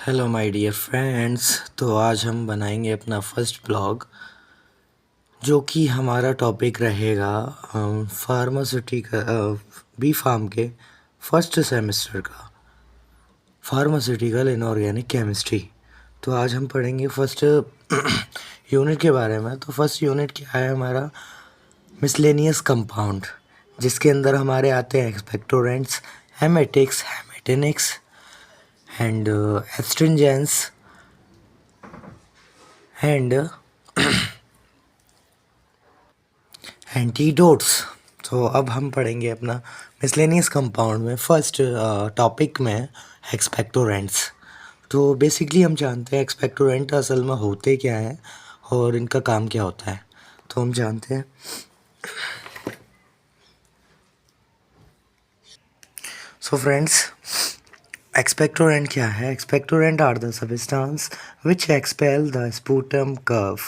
Hello my dear friends. तो आज हम बनाएंगे अपना फर्स्ट ब्लॉग, जो कि हमारा टॉपिक रहेगा बी फार्म के फर्स्ट सेमेस्टर का फार्मास्यूटिकल इनऑर्गेनिक केमिस्ट्री। तो आज हम पढ़ेंगे फर्स्ट यूनिट के बारे में। तो फर्स्ट यूनिट क्या है हमारा? मिसलेनियस कंपाउंड, जिसके अंदर हमारे आते हैं expectorants, emetics, hematinics and astringents and antidotes. तो अब हम पढ़ेंगे अपना मिसलेनियस कंपाउंड में फर्स्ट टॉपिक में एक्सपेक्टोरेंट्स। तो बेसिकली हम जानते हैं एक्सपेक्टोरेंट असल में होते क्या हैं और इनका काम क्या होता है। तो हम जानते हैं। सो फ्रेंड्स, एक्सपेक्टोरेंट क्या है? Expectorant are the substance which expel the sputum curve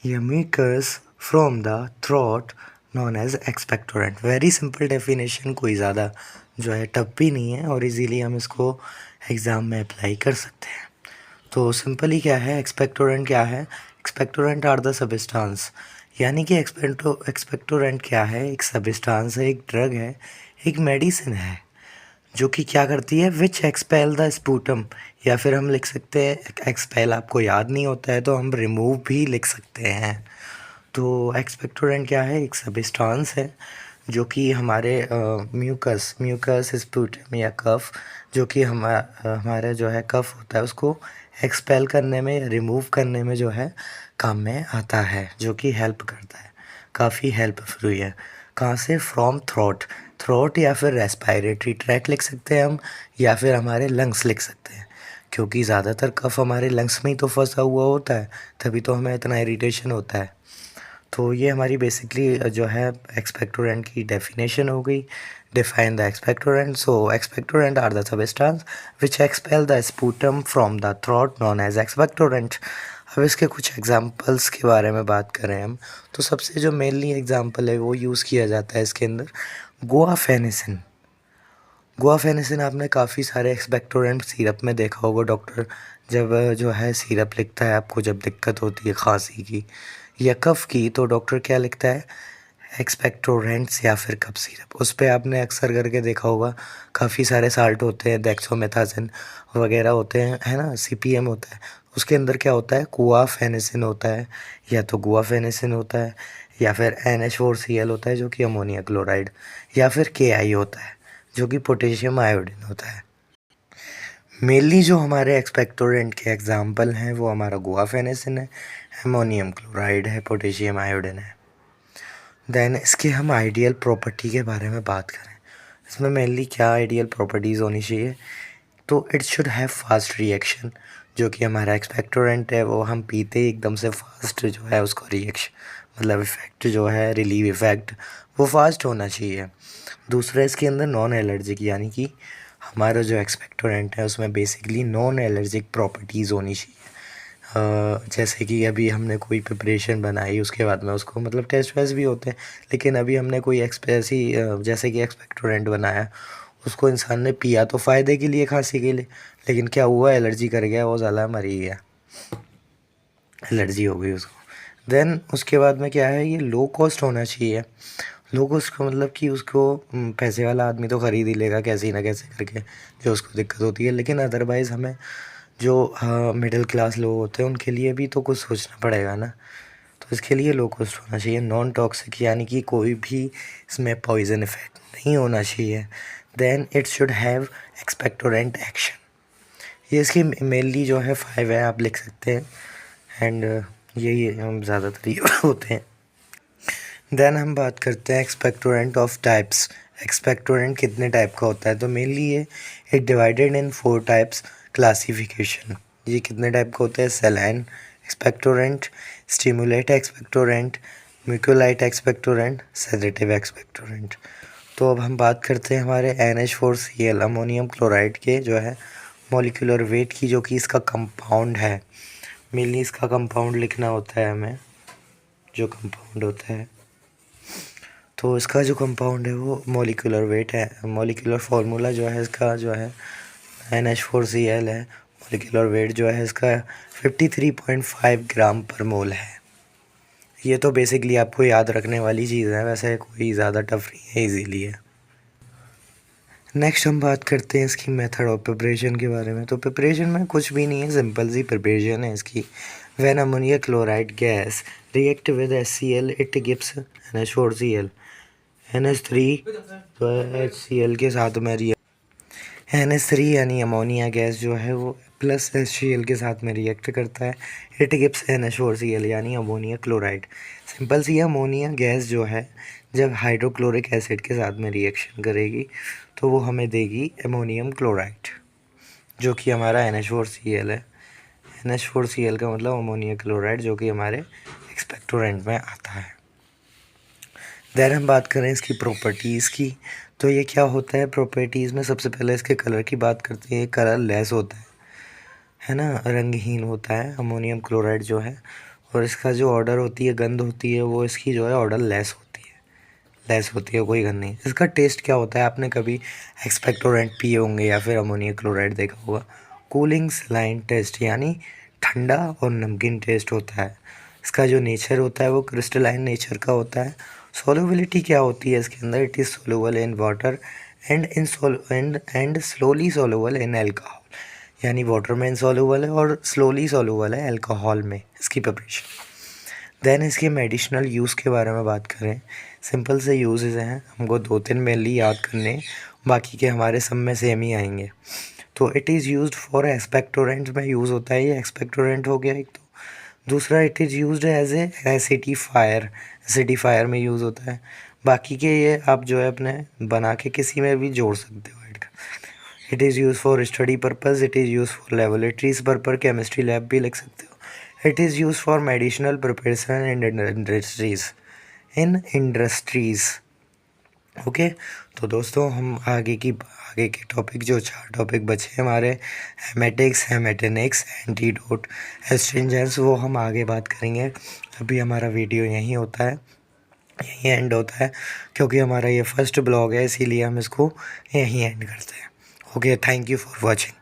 या mucus from the throat known as expectorant. Very simple definition, कोई ज़्यादा जो है टफ भी नहीं है और इजीली हम इसको एग्ज़ाम में अप्लाई कर सकते हैं। तो सिंपली क्या है एक्सपेक्टोरेंट? क्या है एक्सपेक्टोरेंट? आर द सब्सटेंस, यानी कि एक्सपेक्टोरेंट क्या है? एक सब्सटेंस है, एक ड्रग है, एक मेडिसिन है जो कि क्या करती है? विच एक्सपेल द स्पूटम, या फिर हम लिख सकते हैं एक्सपेल। आपको याद नहीं होता है तो हम रिमूव भी लिख सकते हैं। तो एक्सपेक्टोरेंट क्या है? एक सब्सटेंस है जो कि हमारे म्यूकस स्पूटम या कफ, जो कि हमारा जो है कफ होता है, उसको एक्सपेल करने में, रिमूव करने में जो है काम में आता है, जो कि हेल्प करता है, काफ़ी हेल्पफुल है। कहाँ से? From throat. थ्रोट या फिर रेस्पायरेटरी ट्रैक लिख सकते हैं हम, या फिर हमारे लंग्स लिख सकते हैं, क्योंकि ज़्यादातर कफ हमारे लंग्स में ही तो फंसा हुआ होता है, तभी तो हमें इतना इरिटेशन होता है। तो ये हमारी बेसिकली जो है एक्सपेक्टोरेंट की डेफिनेशन हो गई। Define the expectorant. So expectorant are the substance which expel the sputum from the throat known as expectorant. अब इसके कुछ एग्जांपल्स के बारे में बात करें हम, तो सबसे जो मेनली एग्जांपल है वो यूज़ किया जाता है इसके अंदर, गुआफेनिसिन। गुआफेनिसिन आपने काफ़ी सारे एक्सपेक्टोरेंट सिरप में देखा होगा। डॉक्टर जब जो है सिरप लिखता है आपको, जब दिक्कत होती है खांसी की या कफ की, तो डॉक्टर क्या लिखता है? एक्सपेक्टोरेंट्स या फिर कफ सिरप। उस पर आपने अक्सर करके देखा होगा काफ़ी सारे साल्ट होते हैं, डेक्सोमेथाजिन वगैरह होते हैं, है ना, सीपीएम होता है। उसके अंदर क्या होता है? गुआफेनिसिन होता है, या तो गुआफेनिसिन होता है, या फिर NH4Cl होता है जो कि अमोनिया क्लोराइड, या फिर KI होता है जो कि पोटेशियम आयोडीन होता है। मेनली जो हमारे एक्सपेक्टोरेंट के एग्जाम्पल हैं वो हमारा गुआफेनिसिन है, अमोनियम क्लोराइड है, पोटेशियम आयोडीन है। देन इसके हम आइडियल प्रॉपर्टी के बारे में बात करें, इसमें मेनली क्या आइडियल प्रॉपर्टीज़ होनी चाहिए? तो it should have fast reaction. जो कि हमारा एक्सपेक्टोरेंट है वो हम पीते ही एकदम से फास्ट जो है उसको रिएक्शन, मतलब इफ़ेक्ट जो है, रिलीव इफ़ेक्ट, वो फास्ट होना चाहिए। दूसरा, इसके अंदर नॉन एलर्जिक, यानी कि हमारा जो एक्सपेक्टोरेंट है उसमें बेसिकली नॉन एलर्जिक प्रॉपर्टीज़ होनी चाहिए। जैसे कि अभी हमने कोई प्रिपरेशन बनाई, उसके बाद में उसको, मतलब टेस्ट वेस्ट भी होते हैं, लेकिन अभी हमने कोई ऐसी जैसे कि एक्सपेक्टोरेंट बनाया, उसको इंसान ने पिया तो फ़ायदे के लिए, खांसी के लिए, लेकिन क्या हुआ? एलर्जी कर गया, वो साला मर ही गया, एलर्जी हो गई उसको। देन उसके बाद में क्या है? ये लो कॉस्ट होना चाहिए। लो कॉस्ट का मतलब कि उसको पैसे वाला आदमी तो ख़रीद ही लेगा कैसे ना कैसे करके, जो उसको दिक्कत होती है, लेकिन अदरवाइज़ हमें जो मिडिल क्लास लोग होते हैं उनके लिए भी तो कुछ सोचना पड़ेगा ना। तो इसके लिए लो कॉस्ट होना चाहिए। नॉन टॉक्सिक, यानी कि कोई भी इसमें पॉइजन इफेक्ट नहीं होना चाहिए। Then it should have expectorant action. ये इसकी मेनली जो है 5 है, आप लिख सकते हैं, एंड यही हम ज़्यादातर ये होते हैं। देन हम बात करते हैं एक्सपेक्टोरेंट ऑफ टाइप्स। एक्सपेक्टोरेंट कितने टाइप का होता है? तो मेनली ये it divided in 4 types classification. ये कितने टाइप का होता है? Saline expectorant, stimulate expectorant, mucolytic expectorant, sedative expectorant. तो अब हम बात करते हैं हमारे NH4Cl अमोनियम क्लोराइड के जो है मॉलिक्यूलर वेट की, जो कि इसका कंपाउंड है। मेनली इसका कंपाउंड लिखना होता है हमें, जो कंपाउंड होता है, तो इसका जो कंपाउंड है वो मॉलिक्यूलर वेट है। मॉलिक्यूलर फार्मूला जो है इसका जो है NH4Cl है, मोलिकुलर वेट जो है इसका 53.5 ग्राम पर मोल है। ये तो बेसिकली आपको याद रखने वाली चीज़ है, वैसे कोई ज़्यादा टफ नहीं है, इजीली है। नेक्स्ट हम बात करते हैं इसकी मेथड ऑफ प्रिपरेशन के बारे में। तो प्रिपरेशन में कुछ भी नहीं है, सिंपल सी प्रिपरेशन है इसकी। When ammonia chloride gas react with HCl it gives NH4Cl। NH3 तो HCl के साथ में NH3 यानी अमोनिया गैस जो है वो प्लस HCl के साथ में रिएक्ट करता है। इट गिव्स NH4Cl यानी अमोनिया क्लोराइड। सिंपल सी अमोनिया गैस जो है जब हाइड्रोक्लोरिक एसिड के साथ में रिएक्शन करेगी तो वो हमें देगी अमोनियम क्लोराइड, जो कि हमारा NH4Cl है। NH4Cl का मतलब अमोनिया क्लोराइड, जो कि हमारे एक्सपेक्टोरेंट में आता है। देन हम बात करें इसकी प्रॉपर्टीज़ की, तो ये क्या होता है प्रॉपर्टीज़ में। सबसे पहले इसके कलर की बात करते हैं। कलर लेस होता है ना, रंगहीन होता है अमोनियम क्लोराइड जो है। और इसका जो ऑर्डर होती है, गंध होती है, वो इसकी जो है ऑर्डर लेस होती है, कोई गंध नहीं। इसका टेस्ट क्या होता है, आपने कभी एक्सपेक्टोरेंट पिए होंगे या फिर अमोनिया क्लोराइड देखा होगा। कूलिंग सलाइन टेस्ट, यानी ठंडा और नमकीन टेस्ट होता है। इसका जो नेचर होता है वो क्रिस्टलाइन नेचर का होता है। सॉल्युबिलिटी क्या होती है इसके अंदर, it is soluble in water and slowly soluble in alcohol, यानी वाटर में इनसॉल्युबल है और स्लोली सोलूबल है अल्कोहल में इसकी प्रिपरेशन। देन इसके मेडिसिनल यूज़ के बारे में बात करें, सिंपल से यूजेस हैं, हमको 2-3 मेनली याद करने, बाकी के हमारे सब में सेम ही आएंगे। तो it is used for expectorant में यूज़ होता है, ये एक्सपेक्टोरेंट हो गया एक तो। दूसरा it is used as a acidifier में यूज़ होता है। बाकी के ये आप जो है अपने बना के किसी में भी जोड़ सकते हो ऐड कर। It is use for study purpose, it is use for laboratories purpose, chemistry lab भी लिख सकते हो। It is use for medicinal preparation in industries. Okay, तो दोस्तों हम आगे के टॉपिक, जो 4 टॉपिक बचे हमारे, हेमेटिक्स, हेमेटेनिक्स, एंटीडोट, एस्ट्रिंजेंस, वो हम आगे बात करेंगे। अभी हमारा वीडियो यहीं होता है, यहीं एंड होता है, क्योंकि हमारा ये फर्स्ट ब्लॉग है, इसीलिए हम इसको यहीं एंड करते हैं। Okay, thank you for watching.